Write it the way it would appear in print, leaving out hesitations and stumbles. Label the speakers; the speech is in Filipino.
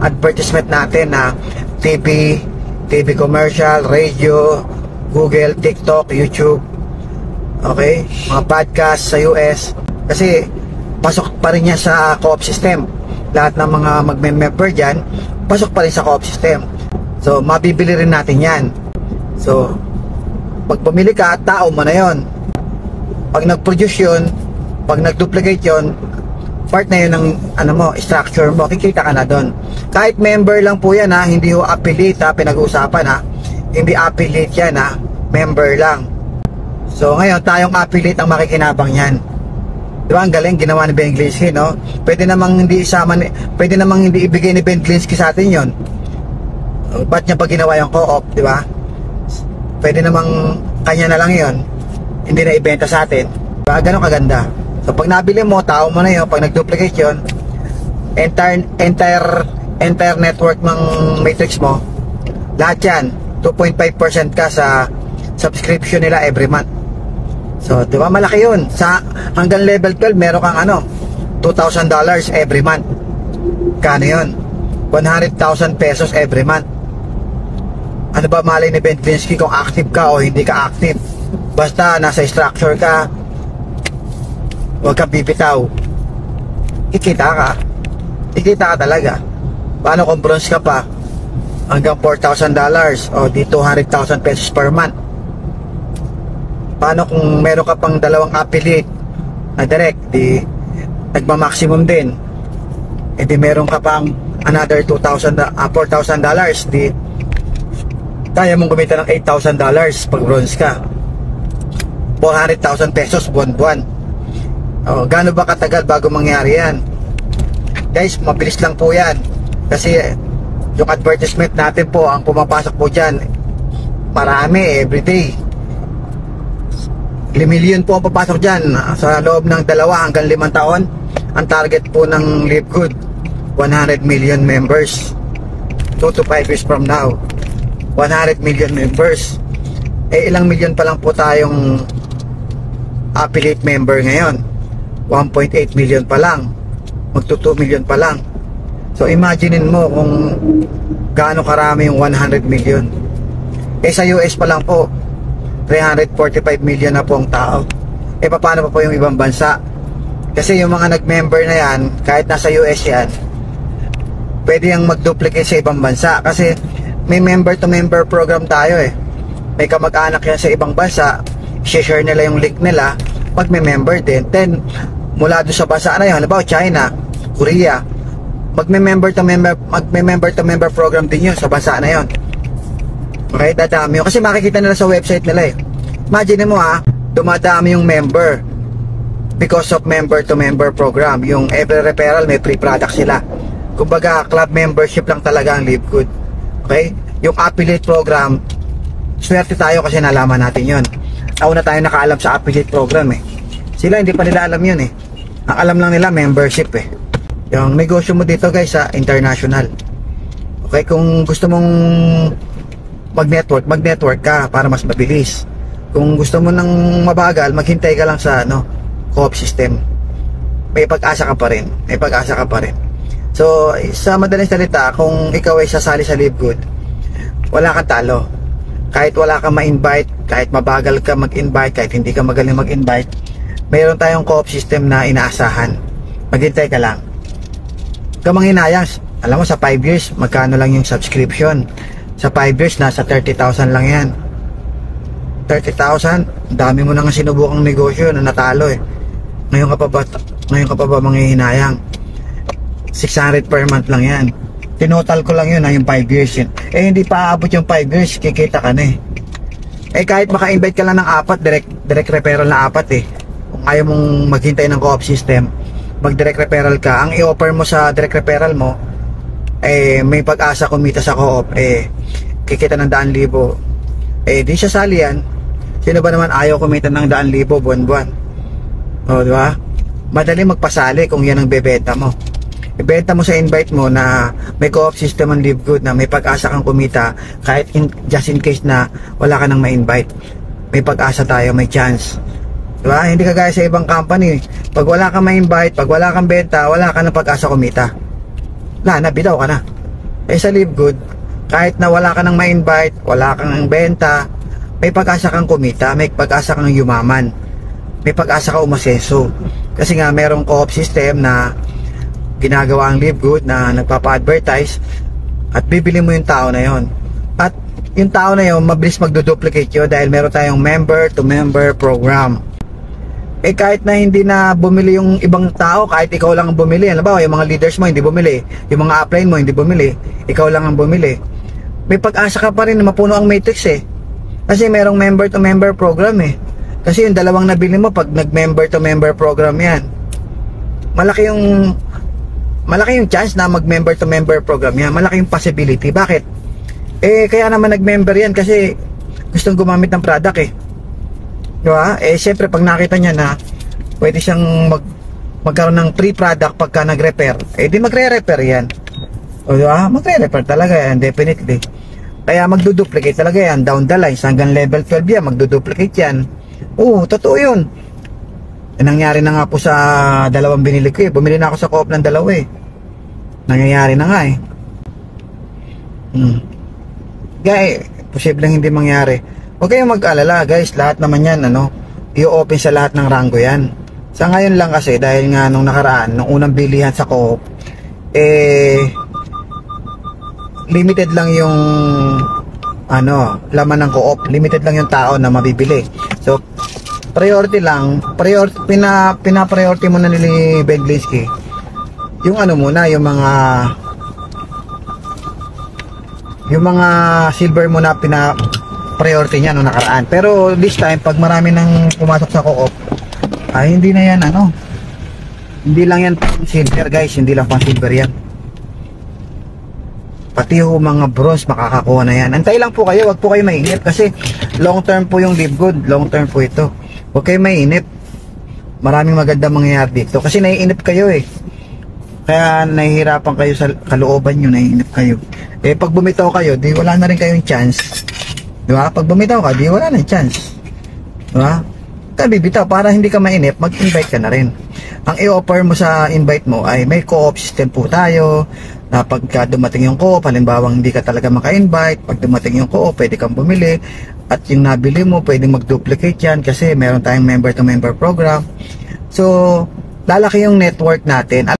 Speaker 1: advertisement natin na TV commercial, radio, Google, TikTok, YouTube. Okay? Mga podcast sa US. Kasi pasok pa rin yan sa co-op system. Lahat ng mga magme-member dyan, pasok pa rin sa co-op system. So, mabibili rin natin yan. So, pag pumili ka, tao mo na yon. Pag nag-produce yun, pag nag-duplicate yun, part na yun ng structure mo, kikita ka na doon. Kahit member lang po yan ha, hindi ho affiliate ha, pinag-uusapan ha. Hindi affiliate yan ha, member lang. So ngayon, tayong affiliate ang makikinabang yan. Diba, ang galing, ginawa ni Ben Glinsky, no? Pwede namang hindi ibigay ni Ben Glinsky sa atin yun. Ba't niya pa ginawa yung co-op, diba? Pwede namang kanya na lang yun. Hindi na ibenta sa atin. Diba, ganun kaganda. So pag nabili mo, tao mo na yun. Pag nag-duplicate yun, entire network ng matrix mo, lahat yan, 2.5% ka sa subscription nila every month. So diba, malaki yun. Hanggang level 12 meron kang $2,000 every month. Kano yun? 100,000 pesos every month. Ano ba malay ni Ben Glinsky kung active ka o hindi ka active? Basta nasa structure ka, huwag kang bibitaw, kikita ka talaga. Paano kung bronze ka pa, hanggang $4,000 o di 200,000 pesos per month? Paano kung meron ka pang dalawang affiliate na direct, di nagma-maximum din, e di meron ka pang another $4,000, di kaya mong kumita ng $8,000 pag bronze ka. 400,000 pesos buwan-buwan. Oh, gaano ba katagal bago mangyari yan? Guys, mabilis lang po yan. Kasi yung advertisement natin po, ang pumapasok po dyan, marami, everyday. 1 million po ang papasok dyan sa loob ng 2 hanggang 5 taon. Ang target po ng LiveGood, 100 million members. 2 to 5 years from now, 100 million members. Ilang million pa lang po tayong affiliate member ngayon. 1.8 million pa lang, magto 2 million pa lang. So imaginein mo kung gaano karami yung 100 million. Sa US pa lang po 345 million na po ang tao. Paano pa po yung ibang bansa? Kasi yung mga nag-member na yan, kahit nasa US yan, pwede yung mag-duplicate sa ibang bansa. Kasi may member to member program tayo May kamag-anak yan sa ibang bansa, share nila yung link nila, pag may member din, then mula doon sa bansa na yun, halimbawa China, Korea, magme-member to member program din yun sa bansa na yun. Okay, dadami yun. Kasi makikita nila sa website nila Imagine mo dumadami yung member because of member to member program. Yung every referral may free product sila. Kumbaga, club membership lang talaga ang LiveGood. Okay? Yung affiliate program, swerte tayo kasi nalaman natin yun. Nauna tayo nakaalam sa affiliate program Sila hindi pa nila alam yun Ang alam lang nila membership Yung negosyo mo dito guys sa international. Okay, kung gusto mong mag-network ka para mas mabilis. Kung gusto mo nang mabagal, maghintay ka lang sa co-op system. May pag-asa ka pa rin. So, sa madaling salita, kung ikaw ay sasali sa LiveGood, wala kang talo. Kahit wala kang ma-invite, kahit mabagal ka mag-invite, kahit hindi ka magaling mag-invite, mayroon tayong co-op system na inaasahan. Maghintay ka lang. Kamanghinayang, alam mo sa 5 years, magkano lang yung subscription? Sa 5 years, nasa 30,000 lang yan. 30,000, dami mo nang sinubukang negosyo na natalo Ngayon ka pa ba manghihinayang? 600 per month lang yan. Tinotal ko lang yun yung 5 years yun. Hindi pa aabot yung 5 years, kikita ka na kahit maka-invite ka lang ng 4, direct referral na 4 Kung ayaw mong maghintay ng co-op system, mag-direct referral ka. Ang i-offer mo sa direct referral mo, may pag-asa kumita sa co-op, kikita ng 100,000. Di siya sali yan. Sino ba naman ayaw kumita ng 100,000 buwan-buwan? O, di ba? Madali magpasali kung yan ang bebenta mo. Ibenta mo sa invite mo na may co-op system ang LiveGood na may pag-asa kang kumita kahit just in case na wala ka nang ma-invite. May pag-asa tayo, may chance. Diba? Hindi kagaya sa ibang company. Pag wala kang ma-invite, pag wala kang benta, wala ka ng pag-asa kumita. Wala na, bitaw ka na. Eh sa Live Good, kahit na wala ka nang ma-invite, wala kang benta, may pag-asa kang kumita, may pag-asa kang yumaman, may pag-asa ka umaseso. Kasi nga merong co-op system na ginagawa ang Live Good na nagpapa-advertise at bibili mo yung tao na yon. At yung tao na yon, mabilis magduduplicate yun dahil meron tayong member-to-member program. Eh kahit na hindi na bumili yung ibang tao, kahit ikaw lang ang bumili, alam ba, yung mga leaders mo hindi bumili, yung mga upline mo hindi bumili, ikaw lang ang bumili, may pag-asa ka pa rin na mapuno ang matrix eh. Kasi merong member-to-member program eh. Kasi yung dalawang nabili mo, pag nag-member-to-member program yan, malaki yung chance na mag-member-to-member program yan, malaki yung possibility. Bakit? Eh kaya naman nag-member yan kasi gustong gumamit ng product eh. Diba? Eh syempre pag nakita niya na pwede siyang magkaroon ng free product pagka nag-repair, eh di magre-repair yan. O diba? Magre-repair talaga yan, definitely. Kaya magduduplicate talaga yan down the line. Hanggang level 12 yan, magduduplicate yan. Oo, totoo yun. E, nangyari na nga po sa dalawang binili ko eh. Bumili na ako sa co-op ng dalawa eh. Nangyayari na nga eh. Gaya, posibleng hindi mangyari. Huwag kayong mag-alala guys, lahat naman yan i-open sa lahat ng rango yan. Sa ngayon lang kasi dahil nga nung nakaraan, nung unang bilihan sa co-op, limited lang yung laman ng co-op, limited lang yung tao na mabibili. So priority lang, pina-priority muna ni Ben Glinsky yung muna, yung mga silver muna priority niya nung nakaraan. Pero this time, pag marami nang pumasok sa co-op, ay hindi na yan hindi lang yan pang silver guys, hindi lang pang silver yan. Pati yung mga bronze makakakuha na yan. Antay lang po kayo, wag po kayo mainip kasi long term po yung Live Good, long term po ito. Huwag kayo mainip. Maraming maganda mangyayari dito kasi naiinip kayo eh. Kaya nahihirapan kayo sa kalooban nyo, naiinip kayo. Eh pag bumitaw kayo, di wala na rin kayong chance. Diba? Pag bumitaw ka, di wala na chance. Diba? Kaya bibitaw, para hindi ka mainip, mag-invite ka na rin. Ang i-offer mo sa invite mo ay may co-op system po tayo, na pagka dumating yung co-op, halimbawa hindi ka talaga maka-invite, pag dumating yung co-op, pwede kang bumili, at yung nabili mo, pwede mag-duplicate yan kasi meron tayong member-to-member program. So, lalaki yung network natin.